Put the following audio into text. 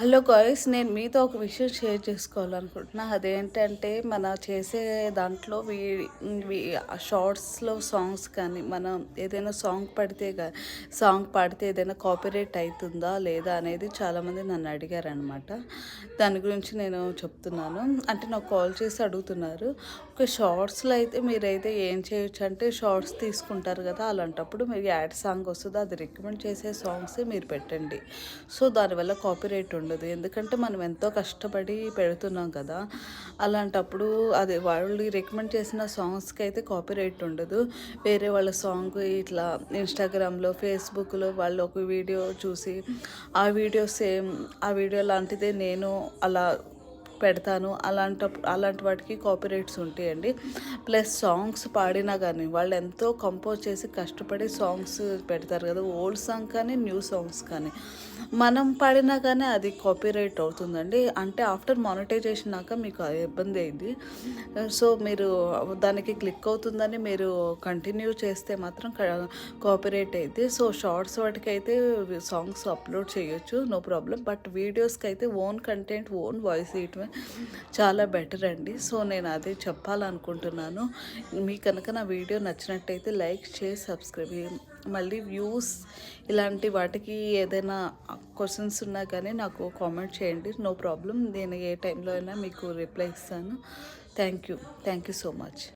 Hello guys, నేను మీతో ఒక విషయం షేర్ చేసుకోవాలనుకుంటున్నా. అదేంటంటే మన చేసే దాంట్లో షార్ట్స్లో సాంగ్స్ కానీ మనం ఏదైనా సాంగ్ పాడితే ఏదైనా కాపీరైట్ అవుతుందా లేదా అనేది చాలామంది నన్ను అడిగారనమాట. దాని గురించి నేను చెప్తున్నాను. అంటే నాకు కాల్ చేసి అడుగుతున్నారు. ఒక షార్ట్స్లో అయితే మీరైతే ఏం చేయొచ్చు అంటే, షార్ట్స్ తీసుకుంటారు కదా, అలాంటప్పుడు మీరు యాడ్ సాంగ్ వస్తుంది, అది రికమెండ్ చేసే సాంగ్సే మీరు పెట్టండి. సో దానివల్ల కాపీరైట్ ఉండదు. ఎందుకంటే మనం ఎంతో కష్టపడి పెడుతున్నాం కదా, అలాంటప్పుడు అది వాళ్ళు రికమెండ్ చేసిన సాంగ్స్కి అయితే కాపీరైట్ ఉండదు. వేరే వాళ్ళ సాంగ్ ఇట్లా ఇన్స్టాగ్రామ్లో, ఫేస్బుక్లో వాళ్ళు ఒక వీడియో చూసి ఆ వీడియో లాంటిదే నేను అలా పెడతాను, అలాంటి వాటికి కాపీరైట్స్ ఉంటాయండి. ప్లస్ సాంగ్స్ పాడినా కానీ వాళ్ళు ఎంతో కంపోజ్ చేసి కష్టపడి సాంగ్స్ పెడతారు కదా, ఓల్డ్ సాంగ్ కానీ న్యూ సాంగ్స్ కానీ మనం పాడినా కానీ అది కాపీరైట్ అవుతుందండి. అంటే ఆఫ్టర్ మానిటైజేషన్ నాక మీకు ఇబ్బంది అయింది. సో మీరు దానికి క్లిక్ అవుతుందని మీరు కంటిన్యూ చేస్తే మాత్రం కాపీరైట్ అయింది. సో షార్ట్స్ వాటికైతే సాంగ్స్ అప్లోడ్ చేయొచ్చు, నో ప్రాబ్లం. బట్ వీడియోస్కి అయితే ఓన్ కంటెంట్, ఓన్ వాయిస్ ఇయటమే చాలా బెటర్ అండి. సో నేను అదే చెప్పాలనుకుంటున్నాను. మీ కనుక నా వీడియో నచ్చినట్టయితే లైక్, షేర్, సబ్స్క్రైబ్. మళ్ళీ వ్యూస్ ఇలాంటి వాటికి ఏదైనా క్వశ్చన్స్ ఉన్నా కానీ నాకు కామెంట్ చేయండి, నో ప్రాబ్లం. నేను ఏ టైంలో అయినా మీకు రిప్లై ఇస్తాను. Thank you so much.